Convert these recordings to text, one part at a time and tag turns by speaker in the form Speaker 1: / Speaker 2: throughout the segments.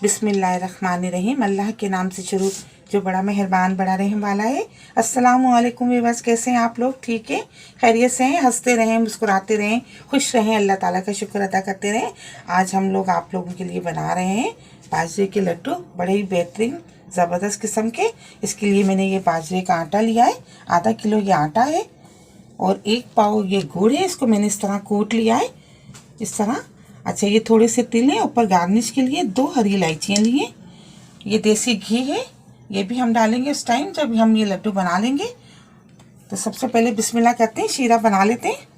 Speaker 1: बिस्मिल्लाहिर्रहमानिर्रहीम। अल्लाह के नाम से शुरू जो बड़ा मेहरबान बड़ा रहम वाला है। अस्सलामु अलैकुम व्यूअर्स, कैसे हैं आप लोग? ठीक है, खैरियत से हैं? हंसते रहें, मुस्कुराते रहें, खुश रहें, अल्लाह ताला का शुक्र अदा करते रहें। आज हम लोग आप लोगों के लिए बना रहे हैं बाजरे के लड्डू, बड़े ही बेहतरीन ज़बरदस्त किस्म के। इसके लिए मैंने ये बाजरे का आटा लिया है, आधा किलो ये आटा है और 1 पाव ये गुड़ है। इसको मैंने इस तरह कूट लिया है, इस तरह। अच्छा, ये थोड़े से तिल हैं। ऊपर गार्निश के लिए 2 हरी इलायचियाँ लिए। ये देसी घी है, ये भी हम डालेंगे उस टाइम जब हम ये लड्डू बना लेंगे। तो सबसे पहले बिस्मिल्लाह करते हैं, शीरा बना लेते हैं।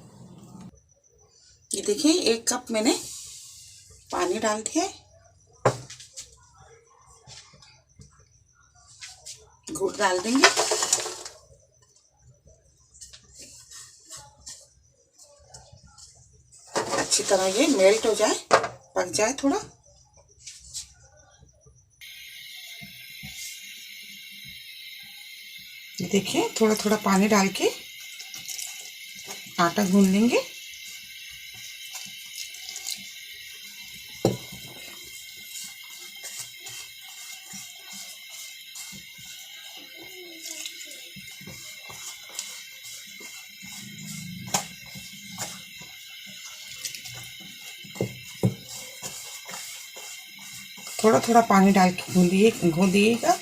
Speaker 1: ये देखिए 1 कप मैंने पानी डाल दिया है, गुड़ डाल देंगे। अच्छी तरह ये मेल्ट हो जाए, पक जाए थोड़ा। देखिए थोड़ा थोड़ा पानी डाल के आटा गूंद लेंगे। थोड़ा थोड़ा पानी डाल के गूंदिएगा।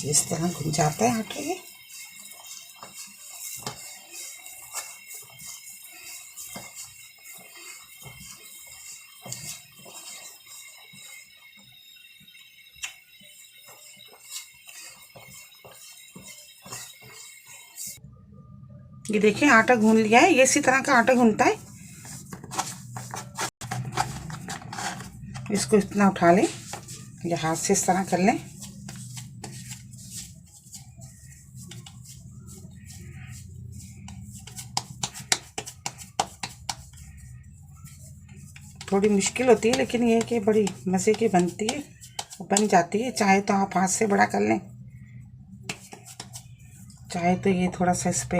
Speaker 1: इस तरह घुल जाता है आटे ये। ये देखिए आटा गूंद लिया है, ये इसी तरह का आटा गूंदता है। इसको इतना उठा लें, ये हाथ से इस तरह कर लें। थोड़ी मुश्किल होती है, लेकिन ये है कि बड़ी मज़े की बनती है, बन जाती है। चाहे तो आप हाथ से बड़ा कर लें, चाहे तो ये थोड़ा सा इस पे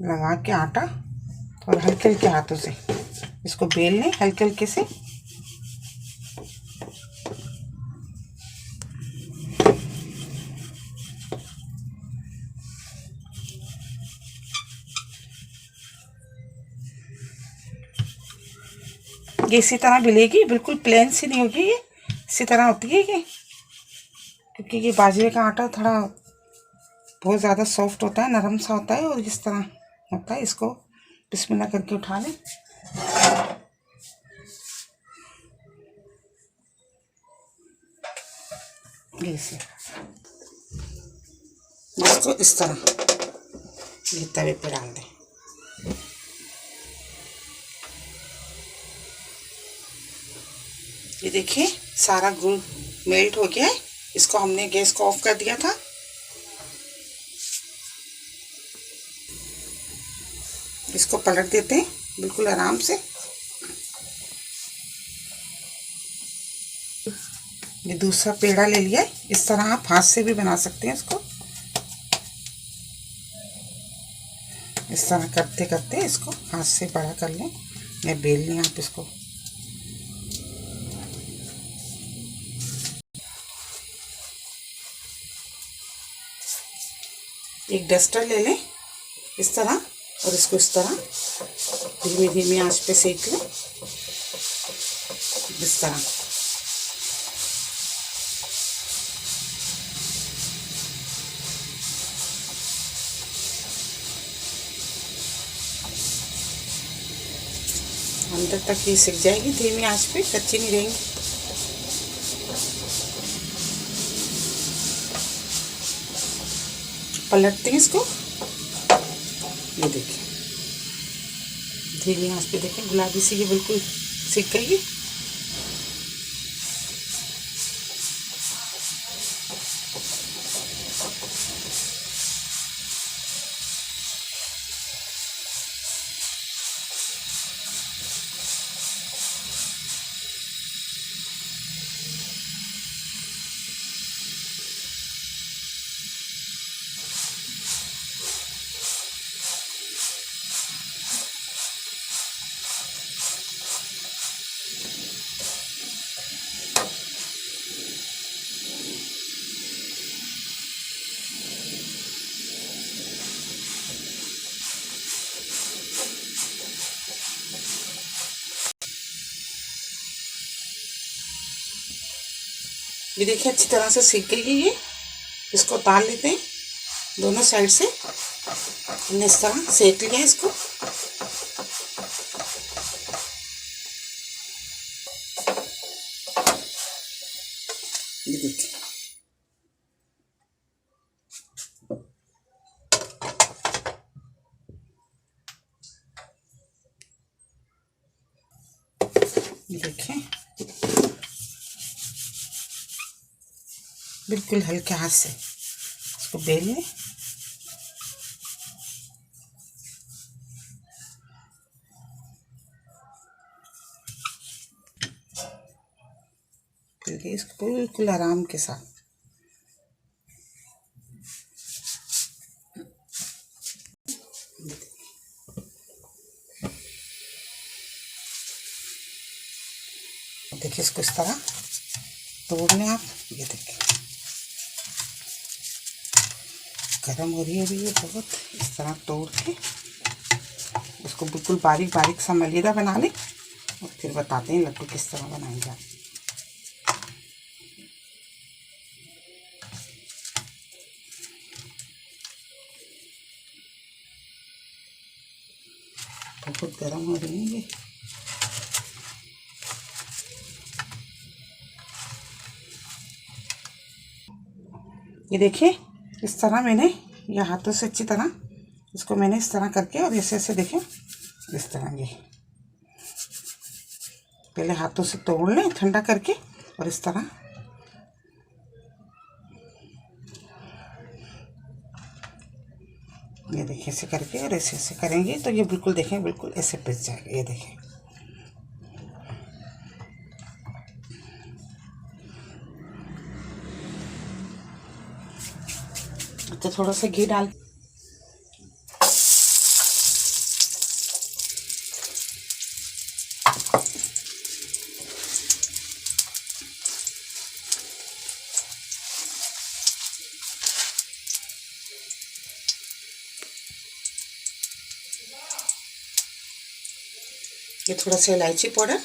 Speaker 1: लगा के आटा और हल्के हल्के हाथों से इसको बेल लें, हल्के हल्के से। ये इसी तरह मिलेगी, बिल्कुल प्लेन सी नहीं होगी, ये इसी तरह होती है ये, क्योंकि ये बाजरे का आटा थोड़ा बहुत ज़्यादा सॉफ्ट होता है, नरम सा होता है और इस तरह होता है। इसको बिस्मिल्लाह करके उठा लें। ऐसे इसको इस तरह ये तवे पे डाल दें। ये देखिए सारा गुड़ मेल्ट हो गया है। इसको हमने गैस को ऑफ कर दिया था। इसको पलट देते हैं बिल्कुल आराम से। ये दूसरा पेड़ा ले लिया है, इस तरह आप हाथ से भी बना सकते हैं इसको। इस तरह करते करते इसको हाथ से बड़ा कर लें या बेल लें आप इसको। एक डस्टर ले लें इस तरह और इसको इस तरह धीमी धीमी आंच पे सेक लें, इस तरह। अंदर तक ये सिक जाएगी, धीमी आंच पे, कच्ची नहीं रहेंगी। पलटते हैं इसको। ये देखिए धीमी आंच पे देखें, गुलाबी सी ये बिल्कुल सिक गई है। ये देखिए अच्छी तरह से सीख गई है ये। इसको उतार लेते हैं दोनों साइड से। हमने इस तरह सेक लिया इसको। ये देखिए देखिए बिल्कुल हल्के हाथ से इसको बेल लें। फिर इसको बिल्कुल आराम के साथ देखिए इसको इस तरह तोड़ लें आप। ये देखिए गरम हो रही है अभी ये बहुत। इस तरह तोड़ के इसको बिल्कुल बारीक बारीक सा मलीदा बना लें और फिर बताते हैं लड्डू किस तरह बनाए जाए। बहुत गरम हो रही है ये देखिए इस तरह मैंने ये हाथों से अच्छी तरह इसको मैंने इस तरह करके और ऐसे ऐसे देखें इस तरह। ये पहले हाथों से तोड़ लें ठंडा करके और इस तरह ये देखिए ऐसे करके और ऐसे ऐसे करेंगे तो ये बिल्कुल देखें बिल्कुल ऐसे पिस जाएगा। ये देखें तो थोड़ा सा घी डाल ये थोड़ा सा इलायची पाउडर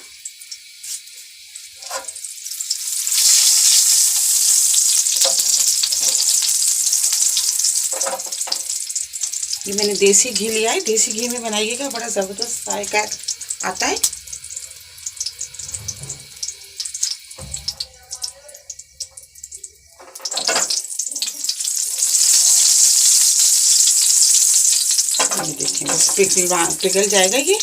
Speaker 1: ये मैंने देसी घी लिया है। देसी घी में बनाइएगा बड़ा ज़बरदस्त जायका आता है। ये देखिए बस पिघल जाएगा ये।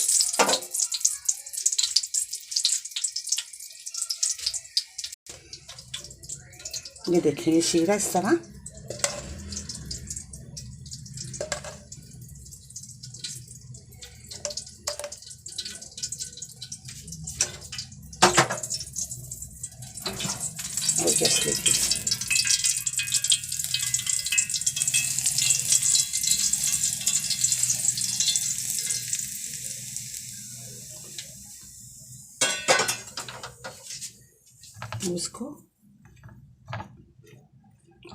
Speaker 1: ये देखिए ये शीरा इस तरह और गैस लेके इसको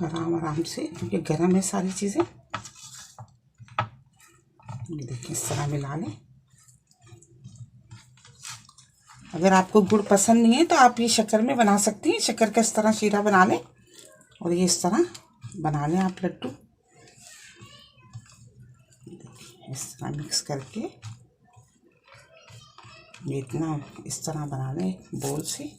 Speaker 1: आराम आराम से क्योंकि गर्म है सारी चीज़ें। ये देखिए इस तरह मिला लें। अगर आपको गुड़ पसंद नहीं है तो आप ये शक्कर में बना सकती हैं। शक्कर का इस तरह शीरा बना लें और ये इस तरह बना लें आप लड्डू। इस तरह मिक्स करके ये इतना इस तरह बना लें बोल से।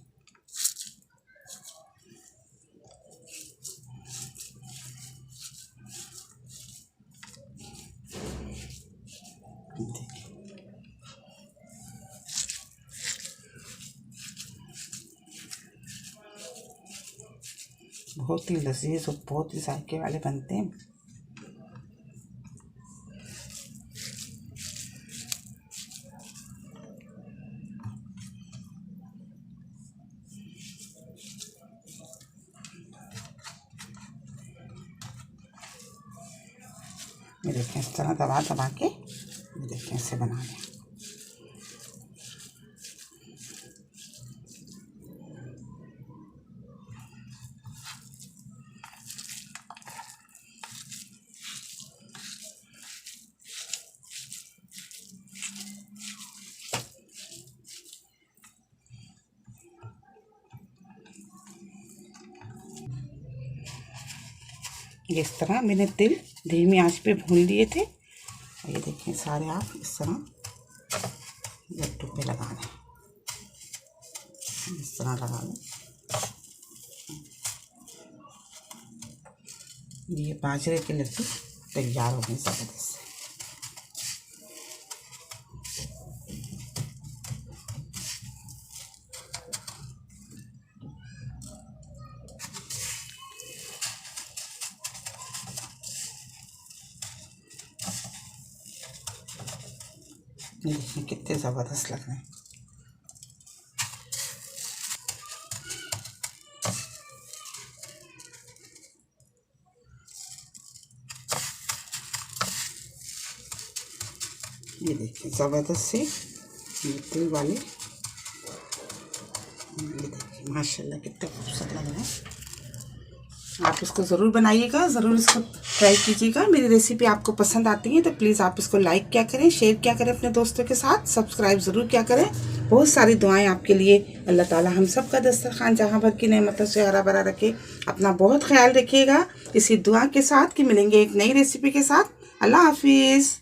Speaker 1: बहुत ही लजीज और बहुत ही जायके वाले बनते हैं। ये देखें इस तरह दबा दबा के ये देखें ऐसे बना लें। ये इस तरह मैंने तिल धीमी आंच पे भून लिए थे। ये देखें सारे आप इस तरह लड्डू पे लगा लें, इस तरह लगा लें। ये बाजरे के लड्डू तैयार हो गए ज़बरदस्त। ये देखिए कितने ज़बरदस्त लग रहे हैं। ये देखिए ज़बरदस्त से ये तिल वाले, ये देखिए माशाल्लाह कितने खूबसूरत लग रहे हैं। आप इसको ज़रूर बनाइएगा, ज़रूर इसको ट्राई कीजिएगा। मेरी रेसिपी आपको पसंद आती है तो प्लीज़ आप इसको लाइक क्या करें, शेयर क्या करें अपने दोस्तों के साथ, सब्सक्राइब ज़रूर क्या करें। बहुत सारी दुआएं आपके लिए। अल्लाह ताला हम सब का दस्तरखान जहाँ भर की नेमतों से हरा भरा रखे। अपना बहुत ख्याल रखिएगा इसी दुआ के साथ कि मिलेंगे एक नई रेसिपी के साथ। अल्लाह हाफिज़।